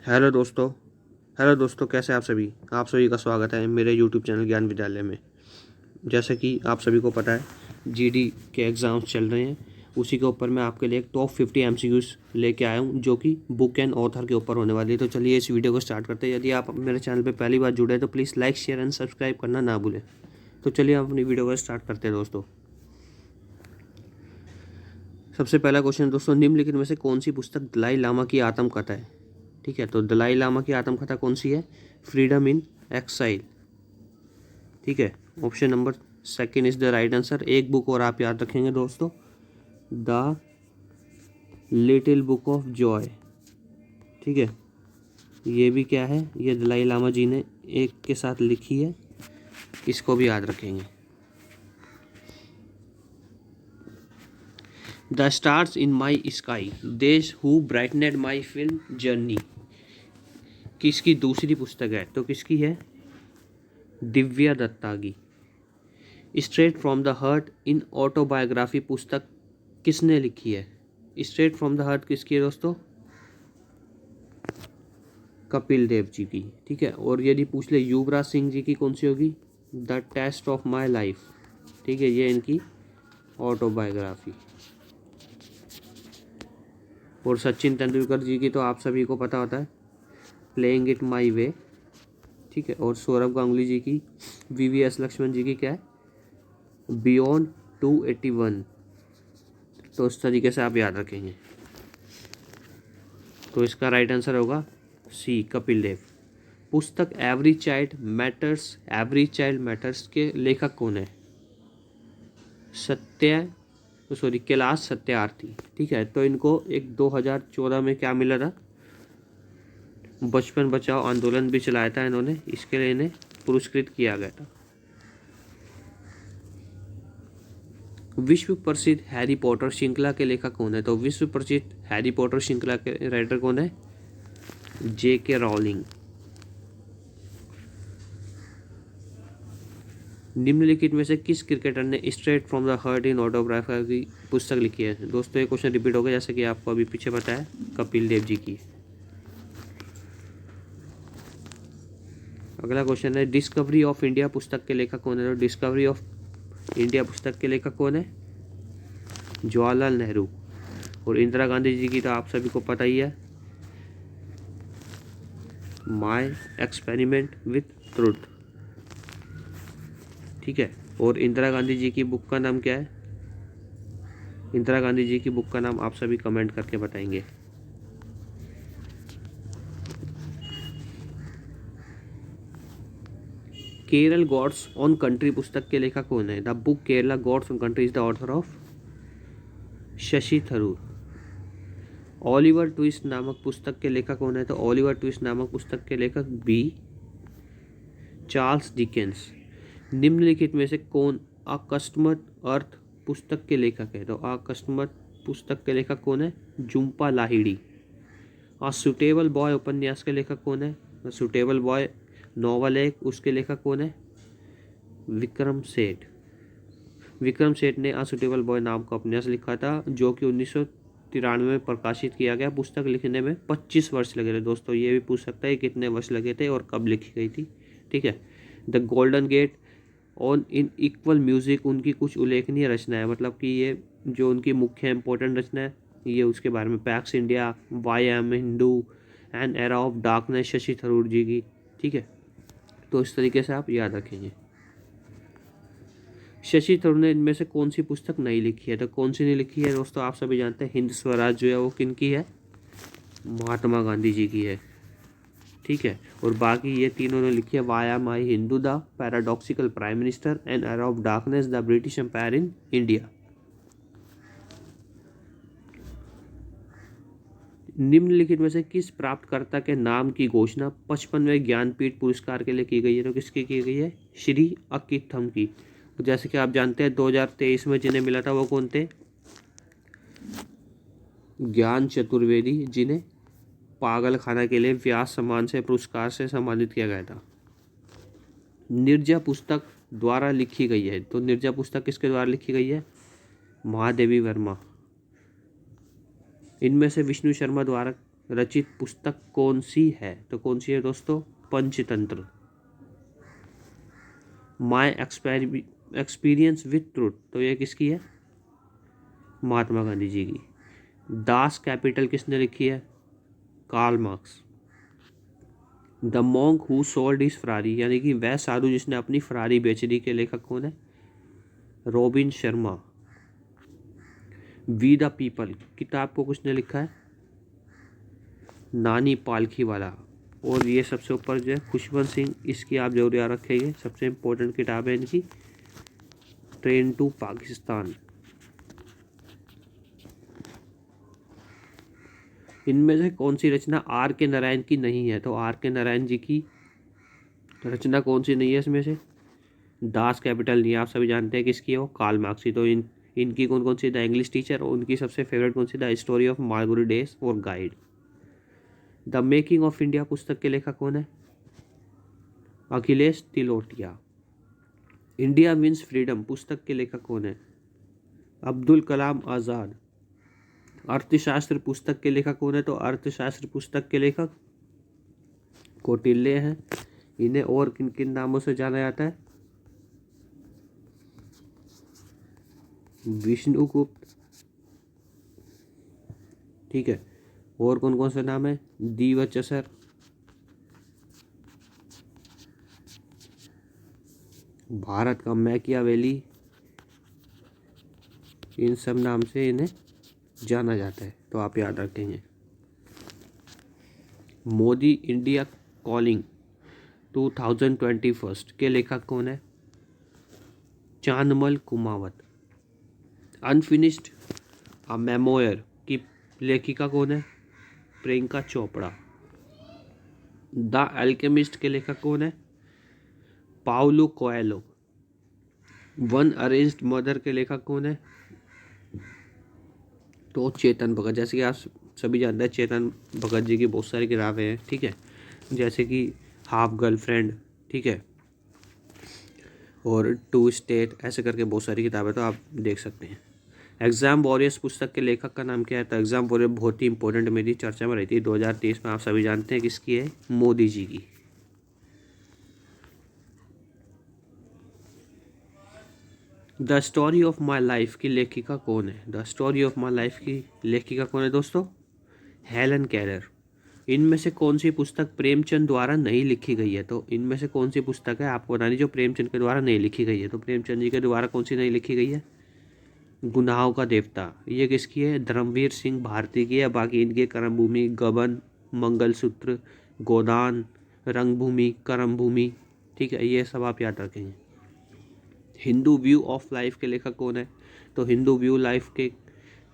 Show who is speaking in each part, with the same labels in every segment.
Speaker 1: Hello दोस्तों। कैसे आप सभी का स्वागत है मेरे यूट्यूब चैनल ज्ञान विद्यालय में। जैसे कि आप सभी को पता है जीडी के एग्ज़ाम्स चल रहे हैं, उसी के ऊपर मैं आपके लिए एक टॉप 50 एमसीक्यूज लेके आया हूं जो कि बुक एंड ऑथर के ऊपर होने वाली है। तो चलिए इस वीडियो को स्टार्ट करते हैं। यदि आप मेरे चैनल पर पहली बार जुड़े तो please like share and subscribe करना ना भूलें। तो चलिए हम अपनी वीडियो को स्टार्ट करते हैं दोस्तों। सबसे पहला क्वेश्चन दोस्तों, निम्नलिखित में से कौन सी पुस्तक दलाई लामा की आत्मकथा है? ठीक है, तो दलाई लामा की आत्मकथा कौन सी है? Freedom in exile. ठीक है, option number second is the right answer. एक बुक और आप याद रखेंगे दोस्तों, the little book of joy. ठीक है, ये भी क्या है, ये दलाई लामा जी ने एक के साथ लिखी है, इसको भी याद रखेंगे। The stars in my sky, देश हु ब्राइटनेड माई फिल्म जर्नी, किसकी दूसरी पुस्तक है? तो किसकी है? दिव्या दत्ता की। Straight from the heart in autobiography पुस्तक किसने लिखी है? स्ट्रेट फ्रॉम द हार्ट किसकी है दोस्तों? कपिल देव जी की। ठीक है, और यदि पूछ ले युवराज सिंह जी की कौन सी होगी? The test of my life. ठीक है, ये इनकी ऑटोबायोग्राफी। और सचिन तेंदुलकर जी की तो आप सभी को पता होता है, प्लेइंग इट माई वे। ठीक है, और सौरभ गांगुली जी की, वीवीएस लक्ष्मण जी की क्या है? बियॉन्ड 281। तो इस तरीके से आप याद रखेंगे। तो इसका राइट आंसर होगा सी, कपिल देव। पुस्तक एवरी चाइल्ड मैटर्स के लेखक कौन है? कैलाश सत्यार्थी। ठीक है, तो इनको एक 2014 में क्या मिला था? बचपन बचाओ आंदोलन भी चलाया था इन्होंने, इसके लिए इन्हें पुरस्कृत किया गया था। विश्व प्रसिद्ध हैरी पॉटर श्रृंखला के लेखक कौन है? तो विश्व प्रसिद्ध हैरी पॉटर श्रृंखला के राइटर कौन है? J.K. रॉलिंग। निम्नलिखित में से किस क्रिकेटर ने straight from the heart in autobiography की पुस्तक लिखी है? दोस्तों ये क्वेश्चन रिपीट हो गया, जैसे कि आपको अभी पीछे पता है, कपिल देव जी की। अगला क्वेश्चन है, डिस्कवरी ऑफ इंडिया पुस्तक के लेखक कौन है? तो डिस्कवरी ऑफ इंडिया पुस्तक के लेखक कौन है? जवाहरलाल नेहरू। और इंदिरा गांधी जी की तो आप सभी को पता ही है, माय एक्सपेरिमेंट विथ ट्रुथ। ठीक है, और इंदिरा गांधी जी की बुक का नाम क्या है? इंदिरा गांधी जी की बुक का नाम आप सभी कमेंट करके बताएंगे। केरल गॉड्स ऑन कंट्री पुस्तक के लेखक कौन है? The book Kerala God's own country is the author of Shashi Tharoor. Oliver Twist नामक पुस्तक के लेखक कौन है? तो ओलिवर ट्विस्ट नामक पुस्तक के लेखक बी, चार्ल्स डिकेंस। निम्नलिखित में से कौन अकस्मात अर्थ पुस्तक के लेखक है? तो अकस्मात पुस्तक के लेखक कौन है? Jhumpa Lahiri. A suitable boy उपन्यास के लेखक कौन है? सुटेबल बॉय नॉवल है, उसके लेखक कौन है? विक्रम सेठ। विक्रम सेठ ने अ सुटेबल बॉय नाम का उपन्यास लिखा था, जो कि 1993 में प्रकाशित किया गया। पुस्तक लिखने में 25 वर्ष लगे थे दोस्तों। ये भी पूछ सकता है कितने वर्ष लगे थे और कब लिखी गई थी। ठीक है, the golden get on in equal music उनकी कुछ उल्लेखनीय रचना है, मतलब कि ये जो उनकी मुख्य इंपॉर्टेंट रचना है ये उसके बारे में, Pax India, why am Hindu, an era of darkness, Shashi Tharoor ji की। ठीक है, तो इस तरीके से आप याद रखेंगे। शशि थरूर ने इनमें से कौन सी पुस्तक नहीं लिखी है? तो कौन सी नहीं लिखी है दोस्तों? आप सभी जानते हैं, हिंद स्वराज जो है वो किन की है? महात्मा गांधी जी की है। ठीक है, और बाकी ये तीनों ने लिखी है, why I my Hindu, the paradoxical prime minister, an era of darkness, the British empire in India. निम्नलिखित में से किस प्राप्तकर्ता के नाम की घोषणा 55वें ज्ञानपीठ पुरस्कार के लिए की गई है? तो किसकी की गई है? श्री अकिथम की। जैसे कि आप जानते हैं 2023 में जिन्हें मिला था वो कौन थे? ज्ञान चतुर्वेदी, जिन्हें पागल खाना के लिए व्यास सम्मान से पुरस्कार से सम्मानित किया गया था। निर्जा पुस्तक द्वारा लिखी गई है, तो निर्जा पुस्तक किसके द्वारा लिखी गई है? महादेवी वर्मा। इनमें से विष्णु शर्मा द्वारा रचित पुस्तक कौन सी है? तो कौन सी है दोस्तों? Panchatantra. My experience with truth, तो ये किसकी है? महात्मा गांधी जी की। दास कैपिटल किसने लिखी है? Karl Marx. The monk who sold his Ferrari, यानी कि वह साधु जिसने अपनी फरारी बेच दी, के लेखक कौन है? Robin Sharma. We the people किताब को किसने लिखा है? नानी पालखी वाला। और ये सबसे ऊपर जो है खुशवंत सिंह, इसकी आप जरूर याद रखेंगे, सबसे इम्पोर्टेंट किताब है इनकी, ट्रेन टू पाकिस्तान। इनमें से कौन सी रचना आर के नारायण की नहीं है? तो आर के नारायण जी की रचना कौन सी नहीं है इसमें से? दास कैपिटल नहीं, आप सभी जानते हैं किसकी है वो? कार्ल मार्क्स की। तो इनकी कौन कौन सी? द इंग्लिश टीचर, और उनकी सबसे फेवरेट कौन सी? The story of Malgudi days और guide. The making of India पुस्तक के लेखक कौन है? Akhilesh Tilotia. India means freedom पुस्तक के लेखक कौन है? अब्दुल कलाम आज़ाद। अर्थशास्त्र पुस्तक के लेखक कौन है? तो अर्थशास्त्र पुस्तक के लेखक कौटिल्य हैं। इन्हें और किन किन नामों से जाना जाता है? विष्णुगुप्त, ठीक है। और कौन कौन से नाम है? दिवचसर, भारत का मैकियावेली, इन सब नाम से इन्हें जाना जाता है, तो आप याद रखेंगे। मोदी इंडिया कॉलिंग 2021 के लेखक कौन है? चांदमल कुमावत। अनफिनिश्ड अ मेमोयर की लेखिका कौन है? प्रियंका चोपड़ा। द अल्केमिस्ट के लेखक कौन है? Paulo Coelho. One arranged murder के लेखक कौन है? तो चेतन भगत। जैसे कि आप सभी जानते हैं चेतन भगत जी की बहुत सारी किताबें हैं, ठीक है, जैसे कि हाफ गर्लफ्रेंड, ठीक है, और टू स्टेट, ऐसे करके बहुत सारी किताबें, तो आप देख सकते हैं। एग्जाम वॉरियर्स पुस्तक के लेखक का नाम क्या है? तो एग्जाम वॉरियर बहुत ही इंपॉर्टेंट, मेरी चर्चा में रही थी 2023 में, आप सभी जानते हैं किसकी है? मोदी जी की। The story of my life की लेखिका कौन है? The story of my life की लेखिका कौन है दोस्तों? Helen Keller. इनमें से कौन सी पुस्तक प्रेमचंद द्वारा नहीं लिखी गई है? तो इनमें से कौन सी पुस्तक है आपको बतानी जो प्रेमचंद के द्वारा नहीं लिखी गई है? तो प्रेमचंद जी के द्वारा कौन सी नहीं लिखी गई है? गुनाहों का देवता। ये किसकी है? धर्मवीर सिंह भारती की है। बाकी इनके कर्मभूमि, गबन, मंगलसूत्र, गोदान, रंगभूमि, कर्मभूमि, ठीक है, ये सब आप याद रखेंगे। हिंदू व्यू ऑफ लाइफ के लेखक कौन है? तो हिंदू व्यू लाइफ के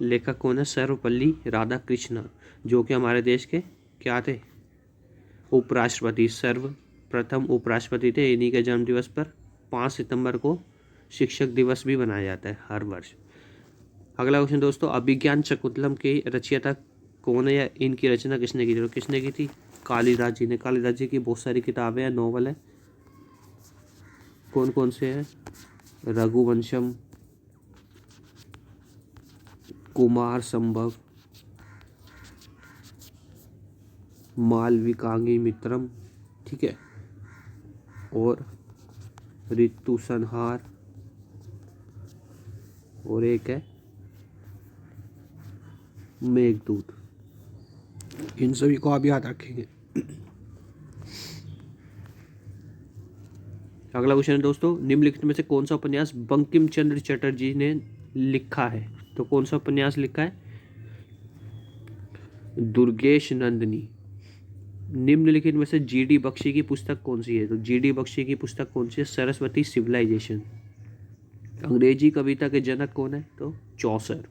Speaker 1: लेखक कौन है? सर्वपल्ली राधाकृष्ण, जो कि हमारे देश के क्या थे? उपराष्ट्रपति, सर्वप्रथम उपराष्ट्रपति थे। इन्हीं के जन्म दिवस पर 5 सितंबर को शिक्षक दिवस भी मनाया जाता है हर वर्ष। अगला क्वेश्चन दोस्तों, अभिज्ञान शकुंतलम के रचयिता कौन है या इनकी रचना किसने की थी? तो किसने की थी? कालिदास जी ने। कालिदास जी की बहुत सारी किताबें हैं, नॉवल है। कौन कौन से हैं? रघुवंशम, कुमार संभव, मालविकांगी मित्रम, ठीक है, और ऋतु संहार, और एक है मेघदूत। इन सभी को आप याद रखेंगे। अगला क्वेश्चन है दोस्तों, निम्नलिखित में से कौन सा उपन्यास बंकिम चंद्र चटर्जी ने लिखा है? तो कौन सा उपन्यास लिखा है? दुर्गेश नंदिनी। निम्नलिखित में से जीडी बख्शी की पुस्तक कौन सी है? तो जीडी बख्शी की पुस्तक कौन सी है? सरस्वती सिविलाइजेशन। अंग्रेजी कविता के जनक कौन है? तो चौसर।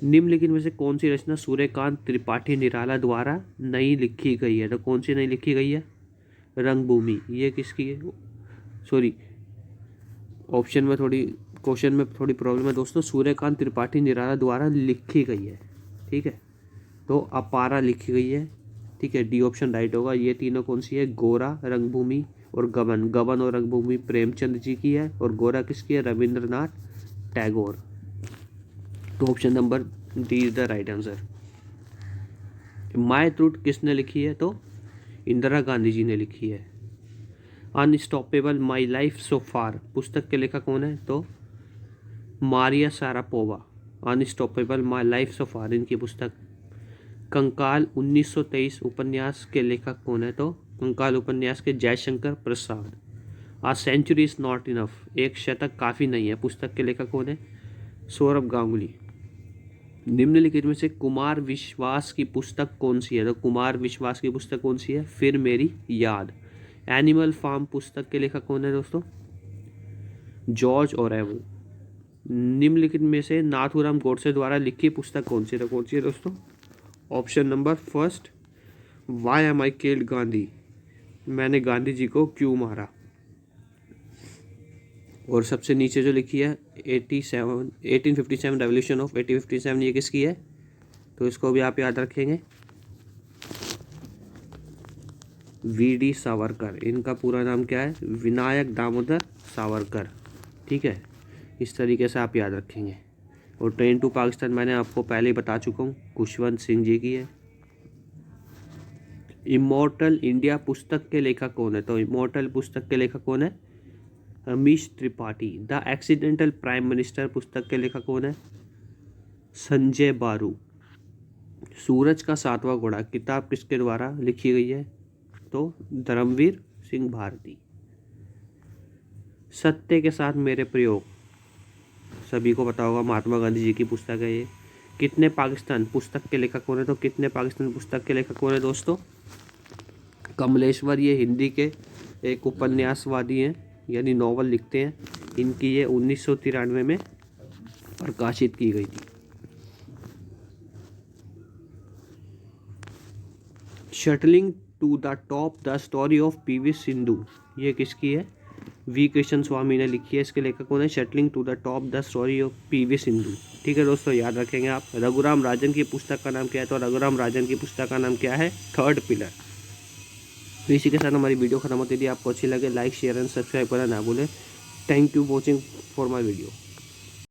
Speaker 1: निम्नलिखित में से कौन सी रचना सूर्यकांत त्रिपाठी निराला द्वारा नहीं लिखी गई है? तो कौन सी नहीं लिखी गई है? रंगभूमि। ये किसकी है? सॉरी, ऑप्शन में थोड़ी, क्वेश्चन में थोड़ी प्रॉब्लम है दोस्तों। सूर्यकांत त्रिपाठी निराला द्वारा लिखी गई है, ठीक है, तो अपारा लिखी गई है, ठीक है, डी ऑप्शन राइट होगा। ये तीनों कौन सी है? गोरा, रंगभूमि और गबन। गबन और रंगभूमि प्रेमचंद जी की है, और गोरा किसकी है? रविंद्रनाथ टैगोर। तो option number D is the right answer. My truth किसने लिखी है? तो इंदिरा गांधी जी ने लिखी है। अनस्टॉपेबल माई लाइफ सो फार पुस्तक के लेखक कौन है? तो Maria Sharapova. Unstoppable my life so far इनकी पुस्तक। कंकाल 1923 उपन्यास के लेखक कौन है? तो कंकाल उपन्यास के जयशंकर प्रसाद। आ सेंचुरी इज नॉट इनफ एक शतक काफ़ी नहीं है पुस्तक के लेखक कौन है? सौरभ गांगुली। निम्नलिखित में से कुमार विश्वास की पुस्तक कौन सी है? तो कुमार विश्वास की पुस्तक कौन सी है? फिर मेरी याद। एनिमल फार्म पुस्तक के लेखक कौन है दोस्तों? George Orwell. निम्नलिखित में से नाथूराम गोडसे द्वारा लिखी पुस्तक कौन सी है? तो कौन सी है दोस्तों? Option number first, why I आई किल्ड गांधी, मैंने गांधी जी को क्यों मारा। और सबसे नीचे जो लिखी है 1857 रेवोल्यूशन ऑफ 1857, ये किसकी है? तो इसको भी आप याद रखेंगे, वी.डी. सावरकर। इनका पूरा नाम क्या है? विनायक दामोदर सावरकर। ठीक है, इस तरीके से आप याद रखेंगे। और ट्रेन टू पाकिस्तान मैंने आपको पहले ही बता चुका हूँ, खुशवंत सिंह जी की है। इमोर्टल इंडिया पुस्तक के लेखक कौन है? तो इमोर्टल पुस्तक के लेखक कौन है? Amish Tripathi. The accidental prime minister पुस्तक के लेखक कौन है? संजय बारू। सूरज का सातवां घोड़ा किताब किसके द्वारा लिखी गई है? तो धर्मवीर सिंह भारती। सत्य के साथ मेरे प्रयोग सभी को पता होगा, महात्मा गांधी जी की पुस्तक है ये। कितने पाकिस्तान पुस्तक के लेखक कौन है? तो कितने पाकिस्तान पुस्तक के लेखक कौन है दोस्तों? कमलेश्वर। ये हिंदी के एक उपन्यासवादी हैं, यानी नॉवल लिखते हैं। इनकी ये 1993 में प्रकाशित की गई थी। Shuttling to the top the story of P V. Sindhu, ये किसकी है? वी कृष्ण स्वामी ने लिखी है। इसके लेखक कौन है? Shuttling to the top the story of P V. Sindhu. ठीक है दोस्तों, याद रखेंगे आप। रघुराम राजन की पुस्तक का नाम क्या है? तो रघुराम राजन की पुस्तक का नाम क्या है? Third pillar. तो इसी के साथ हमारी वीडियो खत्म होती थी। आपको अच्छी लगे लाइक शेयर एंड सब्सक्राइब करना ना भूलें। Thank you watching for my video.